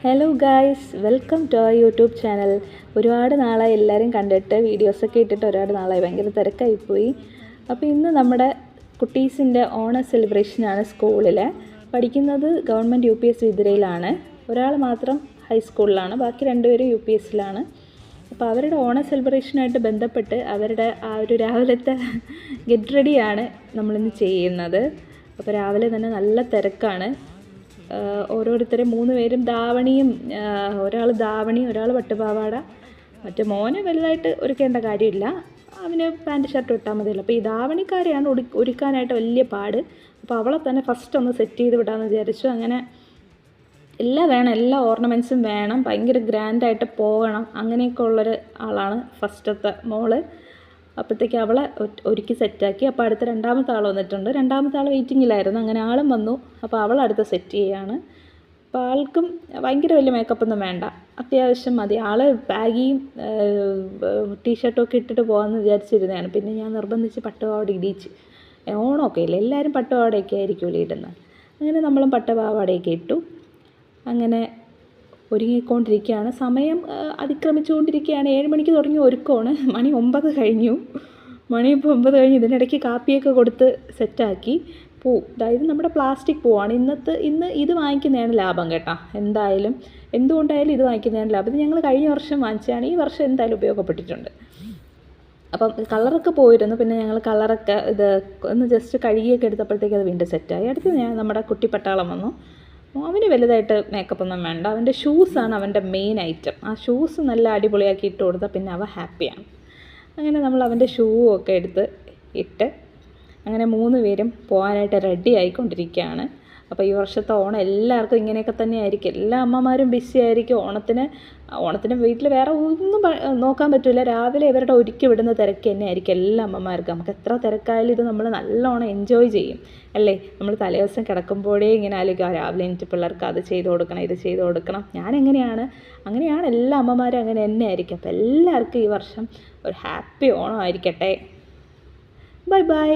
Hello guys, welcome to our YouTube channel. ഒരുപാട് നാളായി എല്ലാവരും കണ്ടിട്ട്, വീഡിയോസൊക്കെ ഇട്ടിട്ട് ഒരുപാട് നാളായി, ഭയങ്കര തിരക്കായിപ്പോയി. അപ്പോൾ ഇന്ന് നമ്മുടെ കുട്ടീസിൻ്റെ ഓണ സെലിബ്രേഷനാണ് സ്കൂളിൽ. പഠിക്കുന്നത് ഗവൺമെൻറ് UPS വിതുരയിലാണ്. ഒരാൾ മാത്രം ഹൈസ്കൂളിലാണ്, ബാക്കി രണ്ടുപേരും UPSലാണ്. അപ്പോൾ അവരുടെ ഓണ സെലിബ്രേഷനായിട്ട് ബന്ധപ്പെട്ട് അവരുടെ ആ ഒരു രാവിലത്തെ ഗെറ്റ് റെഡിയാണ് നമ്മളിന്ന് ചെയ്യുന്നത്. അപ്പോൾ രാവിലെ തന്നെ നല്ല തിരക്കാണ്. ഓരോരുത്തരും 3 പേരും ധാവണിയും, ഒരാൾ ധാവണി, ഒരാൾ പട്ടുപാവാട. മറ്റേ മോന് വലുതായിട്ട് ഒരുക്കേണ്ട കാര്യമില്ല, അവന് പാൻറ്റ് ഷർട്ട് ഇട്ടാൽ മതിയല്ലോ. അപ്പോൾ ഈ ധാവണിക്കാരെയാണ് ഒരുക്കാനായിട്ട് വലിയ പാട്. അപ്പോൾ അവളെ തന്നെ ഫസ്റ്റ് ഒന്ന് സെറ്റ് ചെയ്ത് വിടാമെന്ന് വിചാരിച്ചു. അങ്ങനെ എല്ലാം വേണം, എല്ലാ ഓർണമെൻറ്റ്സും വേണം, ഭയങ്കര ഗ്രാൻഡായിട്ട് പോകണം, അങ്ങനെയൊക്കെ ഉള്ളൊരു ആളാണ് ഫസ്റ്റത്തെ മോള്. അപ്പോഴത്തേക്ക് അവളെ ഒരുക്കി സെറ്റാക്കി. അപ്പോൾ അടുത്ത രണ്ടാമത്തെ ആൾ വന്നിട്ടുണ്ട്. രണ്ടാമത്തെ ആൾ വെയിറ്റിങ്ങിലായിരുന്നു, അങ്ങനെ ആളും വന്നു. അപ്പോൾ അവളടുത്ത് സെറ്റ് ചെയ്യുകയാണ്. അപ്പോൾ ആൾക്കും ഭയങ്കര വലിയ മേക്കപ്പൊന്നും വേണ്ട, അത്യാവശ്യം മതി. ആൾ ബാഗിയും ടീഷർട്ടും ഒക്കെ ഇട്ടിട്ട് പോകാമെന്ന് വിചാരിച്ചിരുന്നതാണ്. പിന്നെ ഞാൻ നിർബന്ധിച്ച് പട്ടുപാവാട ഇടിയിച്ച്. ഓണമൊക്കെ ഇല്ല, എല്ലാവരും പട്ടുപാവാടയൊക്കെ ആയിരിക്കുമല്ലോ ഇടുന്നത്. അങ്ങനെ നമ്മളും പട്ടുപാവാടയൊക്കെ ഇട്ടു. അങ്ങനെ ഒരുങ്ങിക്കൊണ്ടിരിക്കുകയാണ്. സമയം അതിക്രമിച്ചുകൊണ്ടിരിക്കുകയാണ്. 7 മണിക്ക് തുടങ്ങി ഒരുക്കമാണ്. മണി 9 കഴിഞ്ഞു. ഇപ്പോൾ 9 കഴിഞ്ഞു. ഇതിനിടയ്ക്ക് കാപ്പിയൊക്കെ കൊടുത്ത് സെറ്റാക്കി. പൂ, അതായത് നമ്മുടെ പ്ലാസ്റ്റിക് പൂവാണ് ഇന്ന് ഇത് വാങ്ങിക്കുന്നതാണ് ലാഭം കേട്ടോ. എന്തുകൊണ്ടായാലും ഇത് വാങ്ങിക്കുന്നതാണ് ലാഭം. ഇത് ഞങ്ങൾ കഴിഞ്ഞ വർഷം വാങ്ങിച്ചതാണ്, ഈ വർഷം എന്തായാലും ഉപയോഗപ്പെട്ടിട്ടുണ്ട്. അപ്പം കളറൊക്കെ പോയിരുന്നു. പിന്നെ ഞങ്ങൾ കളറൊക്കെ ഒന്ന് ജസ്റ്റ് കഴുകിയൊക്കെ എടുത്തപ്പോഴത്തേക്ക് അത് വീണ്ടും സെറ്റായി. അടുത്ത് നമ്മുടെ കുട്ടി പട്ടാളം വന്നു. അവന് വലുതായിട്ട് മേക്കപ്പൊന്നും വേണ്ട. അവൻ്റെ ഷൂസാണ് അവൻ്റെ മെയിൻ ഐറ്റം. ആ ഷൂസ് നല്ല അടിപൊളിയാക്കി ഇട്ട് കൊടുത്താൽ പിന്നെ അവൻ ഹാപ്പിയാണ്. അങ്ങനെ നമ്മൾ അവൻ്റെ ഷൂ ഒക്കെ എടുത്ത് ഇട്ട് അങ്ങനെ 3 പേരും പോകാനായിട്ട് റെഡി ആയിക്കൊണ്ടിരിക്കുകയാണ്. അപ്പോൾ ഈ വർഷത്തെ ഓണം എല്ലാവർക്കും ഇങ്ങനെയൊക്കെ തന്നെ ആയിരിക്കും. എല്ലാ അമ്മമാരും ബിസി ആയിരിക്കും. ഓണത്തിന് വീട്ടിൽ വേറെ ഒന്നും നോക്കാൻ പറ്റില്ല. രാവിലെ ഇവരുടെ ഒരുക്കി വിടുന്ന തിരക്ക് തന്നെ ആയിരിക്കും എല്ലാ അമ്മമാർക്കും. നമുക്ക് എത്ര തിരക്കായാലും ഇത് നമ്മൾ നല്ലോണം എൻജോയ് ചെയ്യും അല്ലേ. നമ്മൾ തലേദിവസം കിടക്കുമ്പോഴേ ഇങ്ങനെ ആലോചിക്കും, രാവിലെ എനിക്ക് പിള്ളേർക്ക് അത് ചെയ്ത് കൊടുക്കണം, ഇത് ചെയ്ത് കൊടുക്കണം. അങ്ങനെയാണ് എല്ലാ അമ്മമാരും അങ്ങനെ തന്നെ ആയിരിക്കും. അപ്പോൾ എല്ലാവർക്കും ഈ വർഷം ഒരു ഹാപ്പി ഓണം ആയിരിക്കട്ടെ. Bye bye.